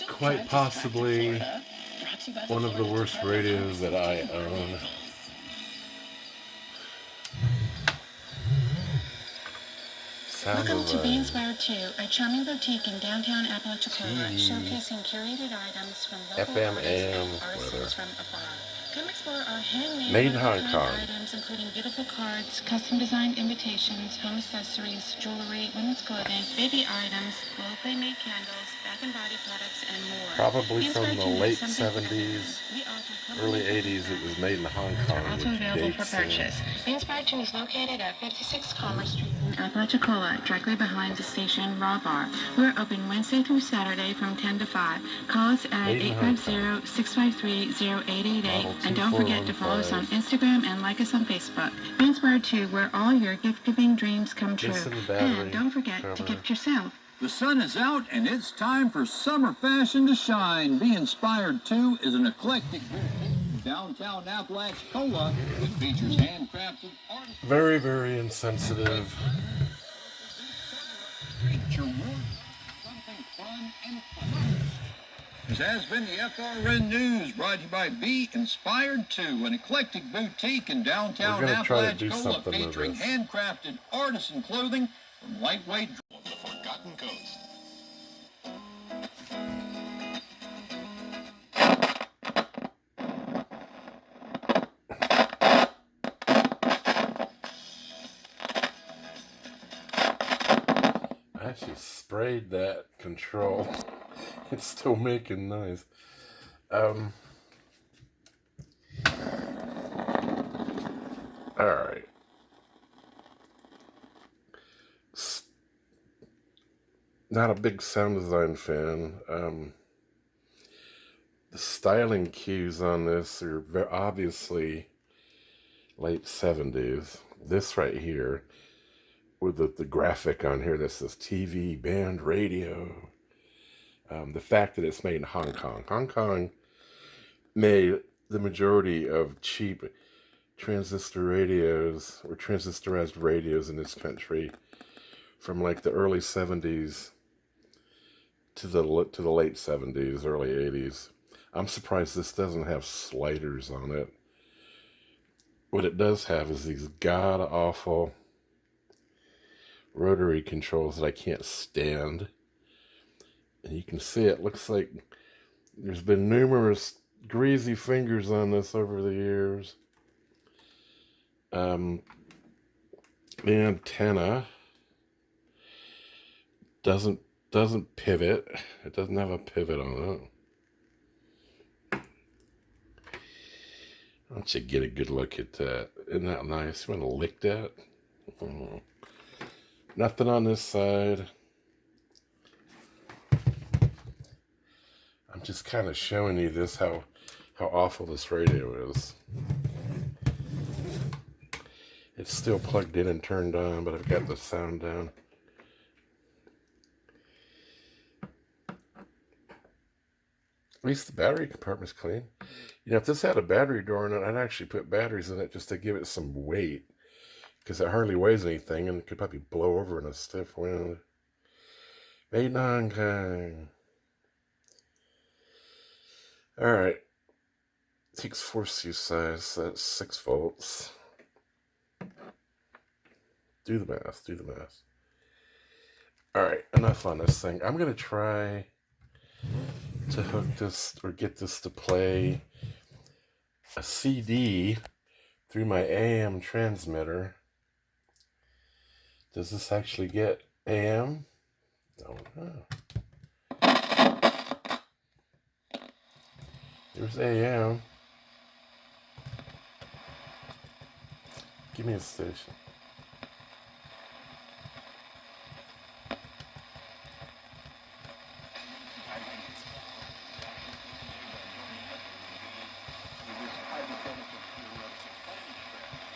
quite possibly one of the worst radios that I own. Welcome to Be Inspired 2, a charming boutique in downtown Apalachicola, showcasing curated items from local FM, artists AM, and artisans from afar. Come explore our handmade made in Hong Kong items, including beautiful cards, custom designed invitations, home accessories, jewelry, women's clothing, baby items, locally made candles, bath and body products, and more. Probably from the late 70s, early 80s. It was made in Hong Kong, are also available for purchase. Be Inspired 2 is located at 56 Commerce Street in Apalachicola, directly behind the station Raw Bar. We're open Wednesday through Saturday from 10 to 5. Call us at 850-653-0888. And don't forget to follow us on Instagram and like us on Facebook. Be Inspired 2, where all your gift-giving dreams come true. And don't forget to gift yourself. The sun is out and it's time for summer fashion to shine. Be Inspired 2 is an eclectic downtown Apalachicola that features handcrafted art. Very, very insensitive. Something fun and fun. This has been the FRN News, brought to you by Be Inspired 2, an eclectic boutique in downtown Apalachicola featuring handcrafted artisan clothing from lightweight on the Forgotten Coast. I actually sprayed that control. It's still making noise. Alright. Not a big Soundesign fan. The styling cues on this are very obviously late 70s. This right here, with the graphic on here that says TV, band, radio. The fact that it's made in Hong Kong. Hong Kong made the majority of cheap transistor radios or transistorized radios in this country from like the early 70s to the late 70s, early 80s. I'm surprised this doesn't have sliders on it. What it does have is these god-awful rotary controls that I can't stand. And you can see it looks like there's been numerous greasy fingers on this over the years. The antenna doesn't pivot. It doesn't have a pivot on it. Why don't you get a good look at that? Isn't that nice? You want to lick that? Oh. Nothing on this side. I'm just kind of showing you this, how awful this radio is. It's still plugged in and turned on, but I've got the sound down. At least the battery compartment's clean. You know, if this had a battery door in it, I'd actually put batteries in it just to give it some weight, because it hardly weighs anything and it could probably blow over in a stiff wind. Made in Hong Kong. Alright. Takes 4C size, so that's 6 volts. Do the math. Alright, enough on this thing. I'm going to try to hook this, or get this to play a CD through my AM transmitter. Does this actually get AM? Don't know. There's AM. Give me a station.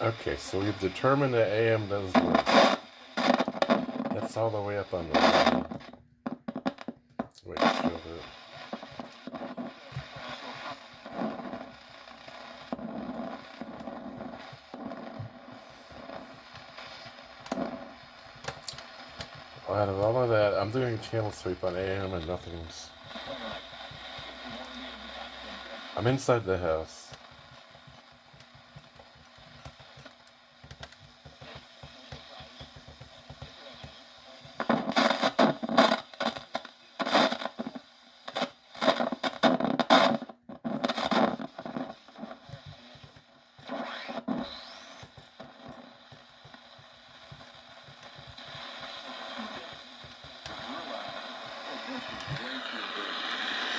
Okay, so we've determined that AM does work. That's all the way up on the bottom. Wait, show it. Out of all of that, I'm doing channel sweep on AM and nothing's... I'm inside the house.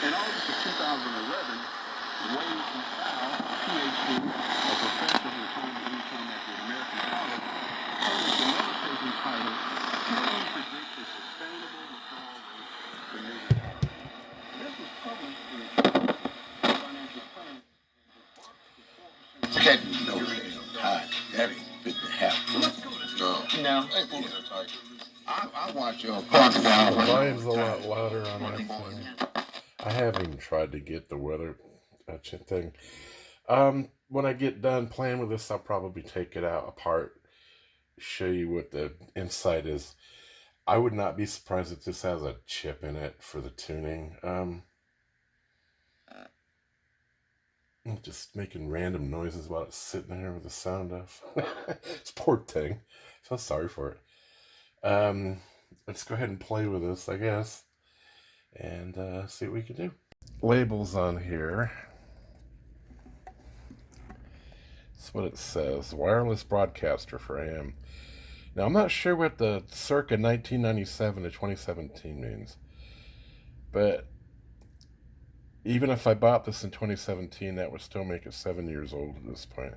In August of 2011, Wade and Fowl, PhD, a professor who earned income at the American College, published another paper titled, "Can we predict the sustainable withdrawal rate for new retirement?" This was published in the Financial Planning. Head no hot, heavy, fit to have. No. I watch your podcast. The volume's a lot louder on that thing. I haven't even tried to get the weather thing. When I get done playing with this, I'll probably take it out apart, show you what the inside is. I would not be surprised if this has a chip in it for the tuning. I'm just making random noises while it's sitting there with the sound off. It's a poor thing. I feel sorry for it. Let's go ahead and play with this, I guess, and see what we can do. Labels on here. That's what it says. Wireless broadcaster for AM. Now, I'm not sure what the circa 1997 to 2017 means, but even if I bought this in 2017, that would still make it 7 years old at this point.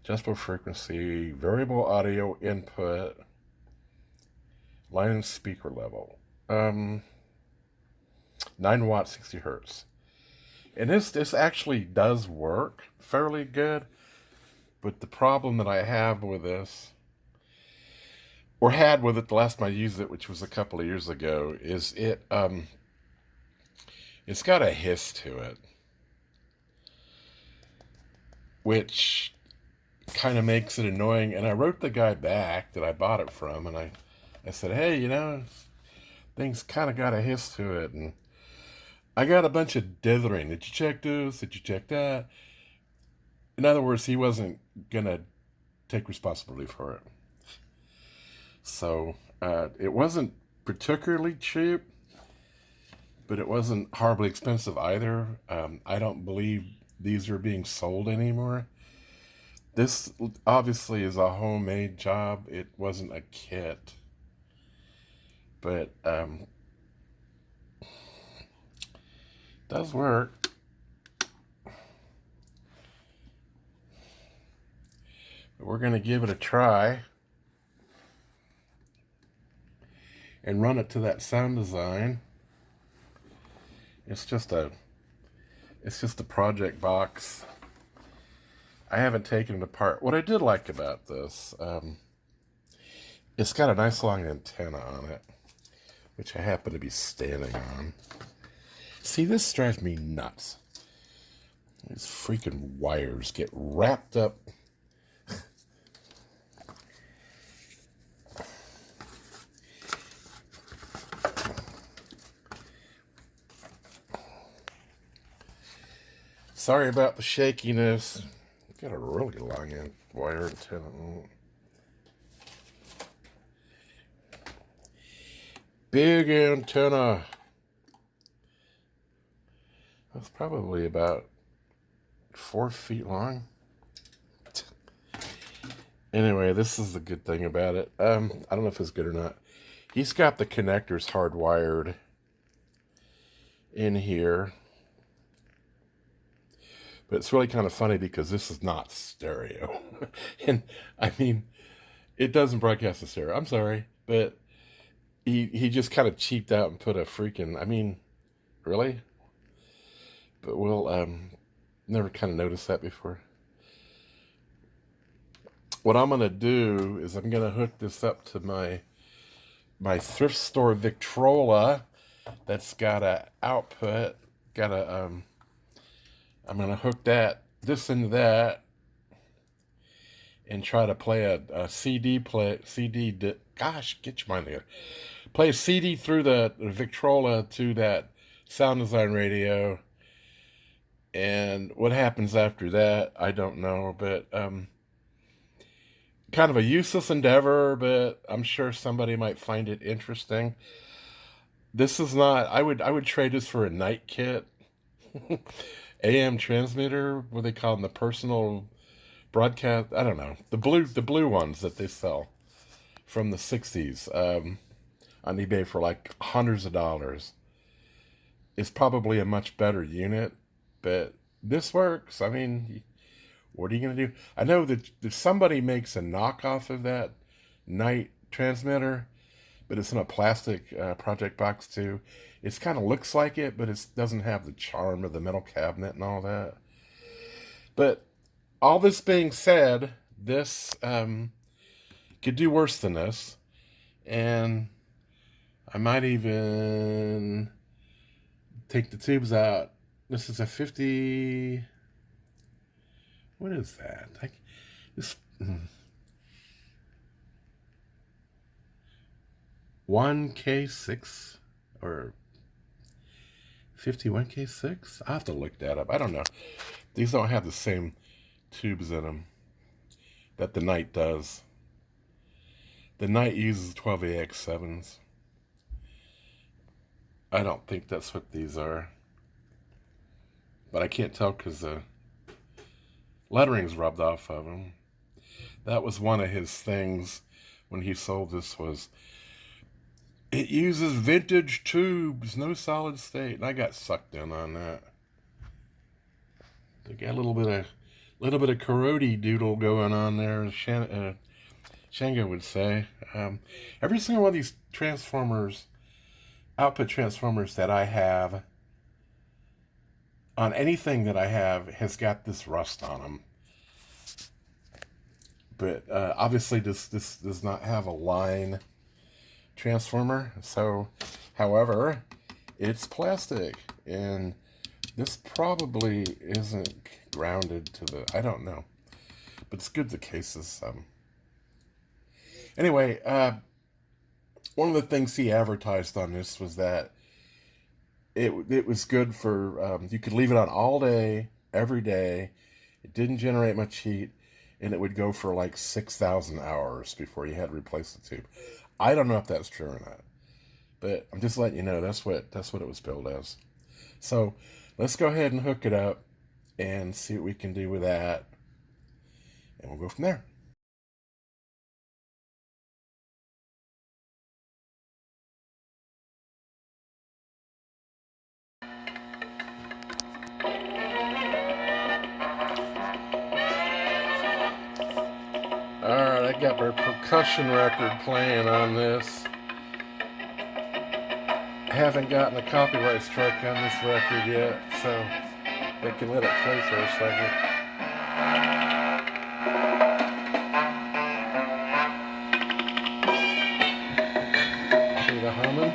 Adjustable frequency, variable audio input, line and speaker level. 9 watts, 60 hertz. And this actually does work fairly good, but the problem that I have with this, or had with it the last time I used it, which was a couple of years ago, is it's got a hiss to it, which kind of makes it annoying. And I wrote the guy back that I bought it from, and I said, hey, you know, things kind of got a hiss to it, and I got a bunch of dithering. Did you check this? Did you check that? In other words, he wasn't gonna take responsibility for it. So it wasn't particularly cheap, but it wasn't horribly expensive either. I don't believe these are being sold anymore. This obviously is a homemade job. It wasn't a kit. But does work. But we're going to give it a try and run it to that Soundesign. It's just a project box. I haven't taken it apart. What I did like about this, it's got a nice long antenna on it, which I happen to be standing on. See, this drives me nuts. These freaking wires get wrapped up. Sorry about the shakiness. Got a really long wire antenna. Big antenna. That's probably about 4 feet long. Anyway, this is the good thing about it. I don't know if it's good or not. He's got the connectors hardwired in here. But it's really kind of funny because this is not stereo. And I mean, it doesn't broadcast the stereo. I'm sorry, but he just kind of cheaped out and put a freaking, I mean, really? But we'll never kind of noticed that before. What I'm gonna do is I'm gonna hook this up to my thrift store Victrola that's got a output, got a I'm going to hook this into that, and try to play a CD gosh, get your mind together. play a CD through the Victrola to that Soundesign radio, and what happens after that, I don't know, but kind of a useless endeavor, but I'm sure somebody might find it interesting. This is not, I would trade this for a night kit. AM transmitter, what they call them, the personal broadcast, I don't know, the blue ones that they sell from the 60s on eBay for like hundreds of dollars. It's probably a much better unit, but this works. I mean, what are you going to do? I know that if somebody makes a knockoff of that night transmitter, but it's in a plastic project box too. It kind of looks like it, but it doesn't have the charm of the metal cabinet and all that. But all this being said, this could do worse than this. And I might even take the tubes out. This is a 50... What is that? Like this... 1K6 or 51K6? I'll have to look that up. I don't know. These don't have the same tubes in them that the Night does. The Night uses 12AX7s. I don't think that's what these are. But I can't tell because the lettering's rubbed off of them. That was one of his things when he sold this was, it uses vintage tubes, no solid state. And I got sucked in on that. They got a little bit of corrody doodle going on there, Shango would say. Every single one of these transformers, output transformers that I have, on anything that I have, has got this rust on them. But obviously this does not have a line transformer. So, however, it's plastic. And this probably isn't grounded to the... I don't know. But it's good the cases. Anyway, one of the things he advertised on this was that it was good for... you could leave it on all day, every day. It didn't generate much heat. And it would go for like 6,000 hours before you had to replace the tube. I don't know if that's true or not. But I'm just letting you know that's what it was billed as. So let's go ahead and hook it up and see what we can do with that. And we'll go from there. Alright, I got my percussion record playing on this. I haven't gotten a copyright strike on this record yet, so they can let it play for a second. Hear the humming?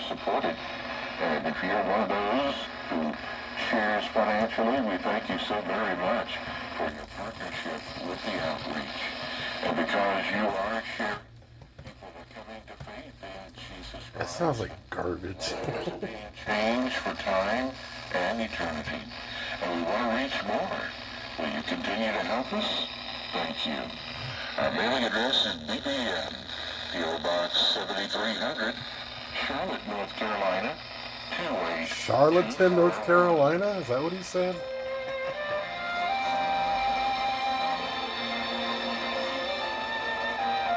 Supported. And if you're one of those who shares financially, we thank you so very much for your partnership with the outreach. And because you are sharing, people are coming to faith in Jesus Christ. That sounds like garbage. Being changed for time and eternity. And we want to reach more. Will you continue to help us? Thank you. Our mailing address is BBN, P.O. Box 7300, Charlotte, North Carolina, 28. Charlottetown, North Carolina? Is that what he said?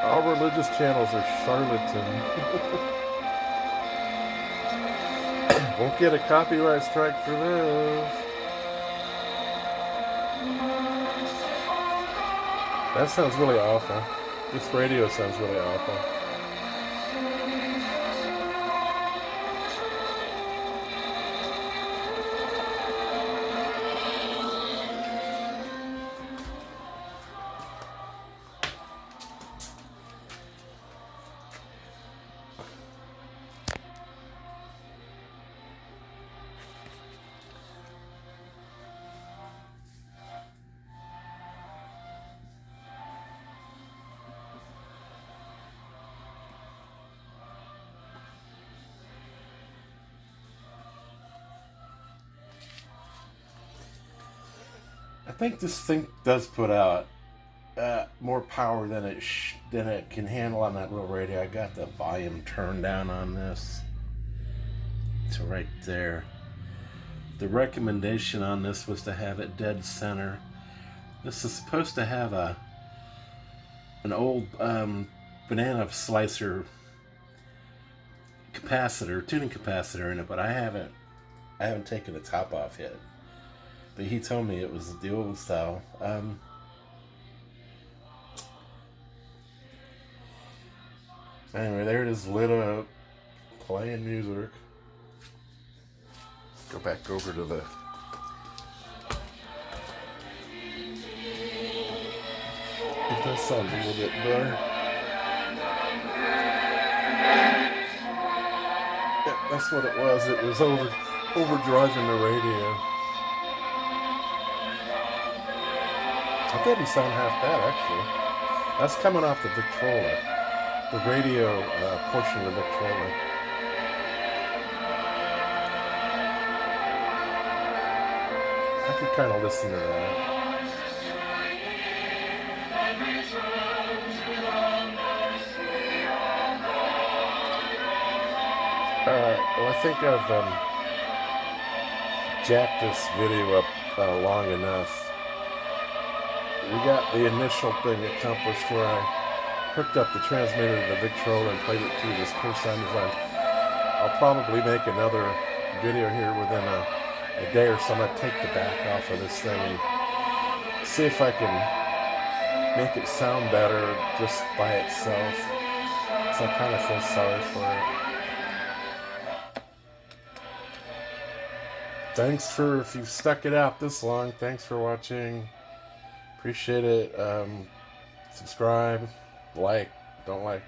All religious channels are charlatan. Won't get a copyright strike for this. That sounds really awful. This radio sounds really awful. I think this thing does put out more power than it can handle on that little radio. I got the volume turned down on this to right there. The recommendation on this was to have it dead center. This is supposed to have an old banana slicer capacitor, tuning capacitor in it, but I haven't taken the top off yet. But he told me it was the old style. Anyway, there it is, lit up, playing music. Go back over to the... It does sound a little bit better. Yeah, that's what it was. It was overdriving the radio. I thought he sounded half bad, actually. That's coming off the Victrola, the radio portion of the Victrola. I could kind of listen to that. Well, I think I've jacked this video up long enough. We got the initial thing accomplished where I hooked up the transmitter to the Victrola and played it through this cool Soundesign. I'll probably make another video here within a day or so. I'm going to take the back off of this thing and see if I can make it sound better just by itself. So I kind of feel sorry for it. Thanks for, if you've stuck it out this long, thanks for watching. Appreciate it. Subscribe, like, don't like.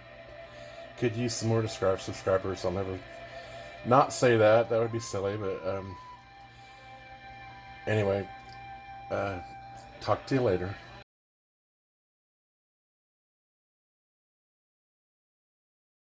Could use some more subscribers. I'll never not say that. That would be silly, but anyway, talk to you later.